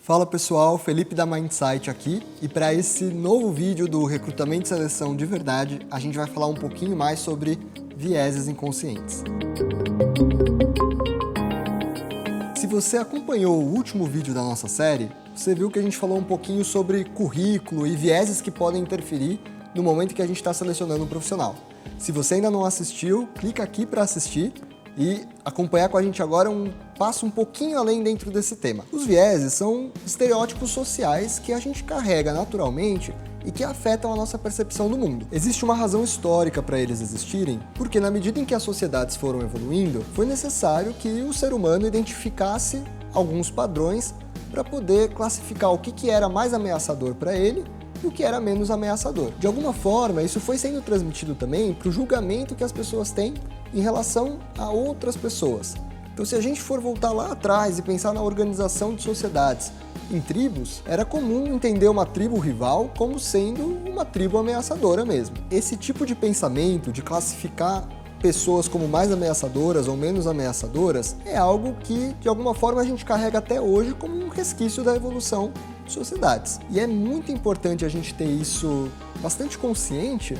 Fala pessoal, Felipe da Mindsight aqui, e para esse novo vídeo do Recrutamento e Seleção de Verdade, a gente vai falar um pouquinho mais sobre vieses inconscientes. Se você acompanhou o último vídeo da nossa série, você viu que a gente falou um pouquinho sobre currículo e vieses que podem interferir no momento que a gente está selecionando um profissional. Se você ainda não assistiu, clica aqui para assistir e acompanhar com a gente agora um passo um pouquinho além dentro desse tema. Os vieses são estereótipos sociais que a gente carrega naturalmente e que afetam a nossa percepção do mundo. Existe uma razão histórica para eles existirem, porque na medida em que as sociedades foram evoluindo, foi necessário que o ser humano identificasse alguns padrões para poder classificar o que era mais ameaçador para ele e o que era menos ameaçador. De alguma forma, isso foi sendo transmitido também para o julgamento que as pessoas têm em relação a outras pessoas. Então, se a gente for voltar lá atrás e pensar na organização de sociedades em tribos, era comum entender uma tribo rival como sendo uma tribo ameaçadora mesmo. Esse tipo de pensamento, de classificar pessoas como mais ameaçadoras ou menos ameaçadoras, é algo que, de alguma forma, a gente carrega até hoje como um resquício da evolução de sociedades. E é muito importante a gente ter isso bastante consciente,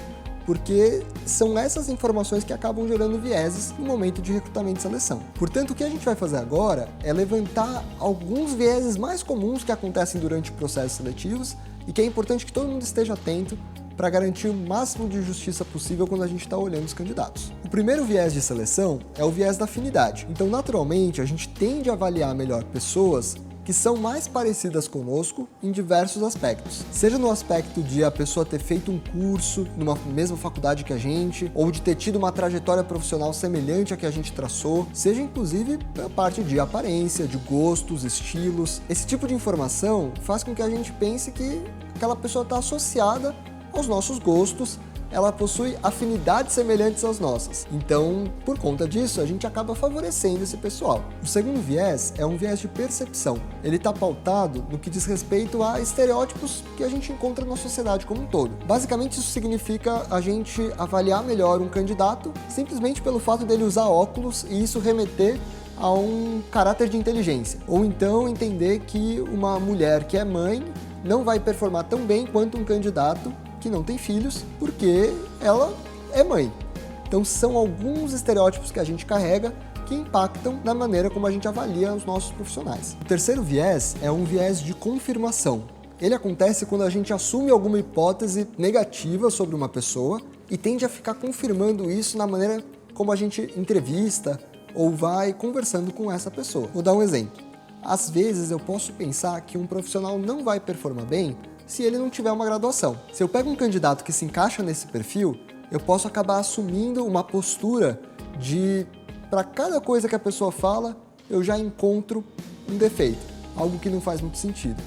porque são essas informações que acabam gerando vieses no momento de recrutamento e seleção. Portanto, o que a gente vai fazer agora é levantar alguns vieses mais comuns que acontecem durante processos seletivos e que é importante que todo mundo esteja atento para garantir o máximo de justiça possível quando a gente está olhando os candidatos. O primeiro viés de seleção é o viés da afinidade. Então, naturalmente, a gente tende a avaliar melhor pessoas que são mais parecidas conosco em diversos aspectos. Seja no aspecto de a pessoa ter feito um curso numa mesma faculdade que a gente, ou de ter tido uma trajetória profissional semelhante à que a gente traçou, seja inclusive a parte de aparência, de gostos, estilos. Esse tipo de informação faz com que a gente pense que aquela pessoa está associada aos nossos gostos, ela possui afinidades semelhantes às nossas. Então, por conta disso, a gente acaba favorecendo esse pessoal. O segundo viés é um viés de percepção. Ele está pautado no que diz respeito a estereótipos que a gente encontra na sociedade como um todo. Basicamente, isso significa a gente avaliar melhor um candidato simplesmente pelo fato dele usar óculos e isso remeter a um caráter de inteligência. Ou então entender que uma mulher que é mãe não vai performar tão bem quanto um candidato que não tem filhos, porque ela é mãe. Então são alguns estereótipos que a gente carrega que impactam na maneira como a gente avalia os nossos profissionais. O terceiro viés é um viés de confirmação. Ele acontece quando a gente assume alguma hipótese negativa sobre uma pessoa e tende a ficar confirmando isso na maneira como a gente entrevista ou vai conversando com essa pessoa. Vou dar um exemplo. Às vezes eu posso pensar que um profissional não vai performar bem se ele não tiver uma graduação. Se eu pego um candidato que se encaixa nesse perfil, eu posso acabar assumindo uma postura de, para cada coisa que a pessoa fala, eu já encontro um defeito, algo que não faz muito sentido.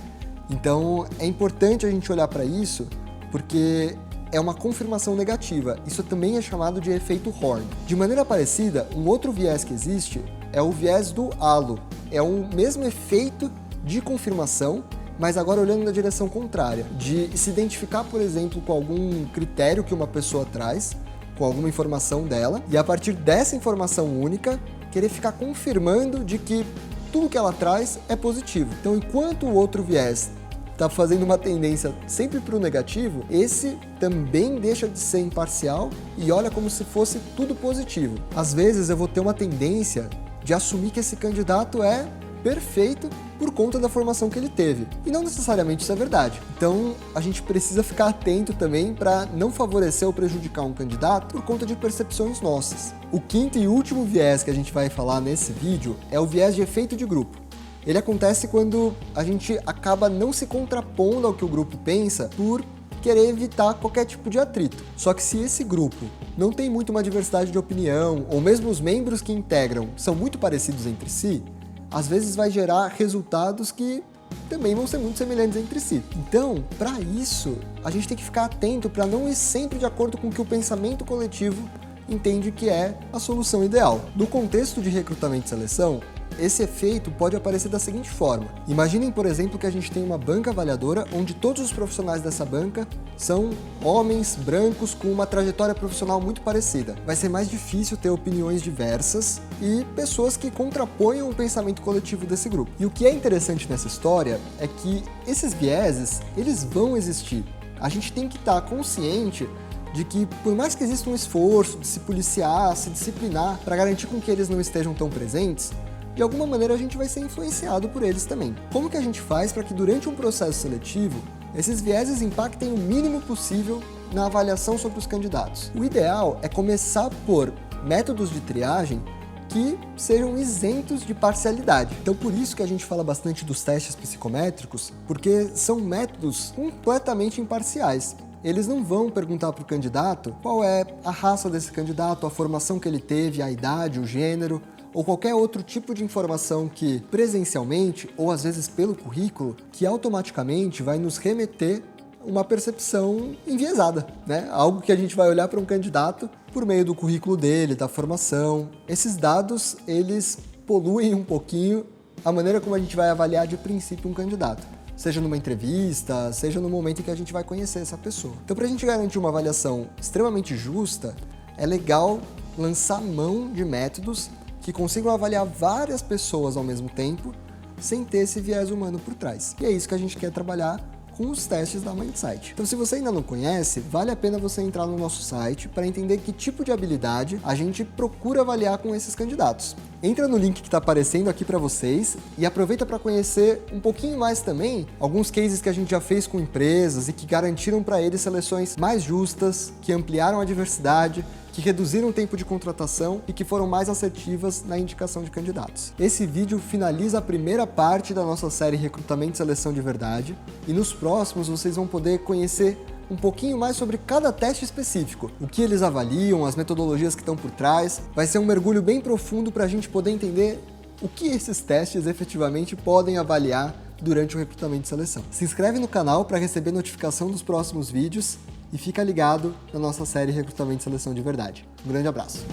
Então, é importante a gente olhar para isso, porque é uma confirmação negativa. Isso também é chamado de efeito Horn. De maneira parecida, um outro viés que existe é o viés do halo. É o mesmo efeito de confirmação, mas agora olhando na direção contrária, de se identificar, por exemplo, com algum critério que uma pessoa traz, com alguma informação dela, e a partir dessa informação única, querer ficar confirmando de que tudo que ela traz é positivo. Então, enquanto o outro viés está fazendo uma tendência sempre para o negativo, esse também deixa de ser imparcial e olha como se fosse tudo positivo. Às vezes eu vou ter uma tendência de assumir que esse candidato é perfeito por conta da formação que ele teve. E não necessariamente isso é verdade. Então, a gente precisa ficar atento também para não favorecer ou prejudicar um candidato por conta de percepções nossas. O quinto e último viés que a gente vai falar nesse vídeo é o viés de efeito de grupo. Ele acontece quando a gente acaba não se contrapondo ao que o grupo pensa por querer evitar qualquer tipo de atrito. Só que se esse grupo não tem muito uma diversidade de opinião, ou mesmo os membros que integram são muito parecidos entre si, às vezes vai gerar resultados que também vão ser muito semelhantes entre si. Então, para isso, a gente tem que ficar atento para não ir sempre de acordo com o que o pensamento coletivo entende que é a solução ideal. No contexto de recrutamento e seleção, esse efeito pode aparecer da seguinte forma. Imaginem, por exemplo, que a gente tem uma banca avaliadora onde todos os profissionais dessa banca são homens brancos com uma trajetória profissional muito parecida. Vai ser mais difícil ter opiniões diversas e pessoas que contraponham o pensamento coletivo desse grupo. E o que é interessante nessa história é que esses vieses, eles vão existir. A gente tem que estar consciente de que, por mais que exista um esforço de se policiar, se disciplinar para garantir com que eles não estejam tão presentes, de alguma maneira a gente vai ser influenciado por eles também. Como que a gente faz para que durante um processo seletivo esses vieses impactem o mínimo possível na avaliação sobre os candidatos? O ideal é começar por métodos de triagem que sejam isentos de parcialidade. Então, por isso que a gente fala bastante dos testes psicométricos, porque são métodos completamente imparciais. Eles não vão perguntar para o candidato qual é a raça desse candidato, a formação que ele teve, a idade, o gênero, ou qualquer outro tipo de informação que presencialmente, ou às vezes pelo currículo, que automaticamente vai nos remeter uma percepção enviesada, né? Algo que a gente vai olhar para um candidato por meio do currículo dele, da formação. Esses dados, eles poluem um pouquinho a maneira como a gente vai avaliar de princípio um candidato. Seja numa entrevista, seja no momento em que a gente vai conhecer essa pessoa. Então, para a gente garantir uma avaliação extremamente justa, é legal lançar mão de métodos que consigam avaliar várias pessoas ao mesmo tempo, sem ter esse viés humano por trás. E é isso que a gente quer trabalhar com os testes da Mindsight. Então, se você ainda não conhece, vale a pena você entrar no nosso site para entender que tipo de habilidade a gente procura avaliar com esses candidatos. Entra no link que está aparecendo aqui para vocês e aproveita para conhecer um pouquinho mais também alguns cases que a gente já fez com empresas e que garantiram para eles seleções mais justas, que ampliaram a diversidade, que reduziram o tempo de contratação e que foram mais assertivas na indicação de candidatos. Esse vídeo finaliza a primeira parte da nossa série Recrutamento e Seleção de Verdade, e nos próximos vocês vão poder conhecer um pouquinho mais sobre cada teste específico, o que eles avaliam, as metodologias que estão por trás. Vai ser um mergulho bem profundo para a gente poder entender o que esses testes efetivamente podem avaliar durante o recrutamento e seleção. Se inscreve no canal para receber notificação dos próximos vídeos e fica ligado na nossa série Recrutamento e Seleção de Verdade. Um grande abraço!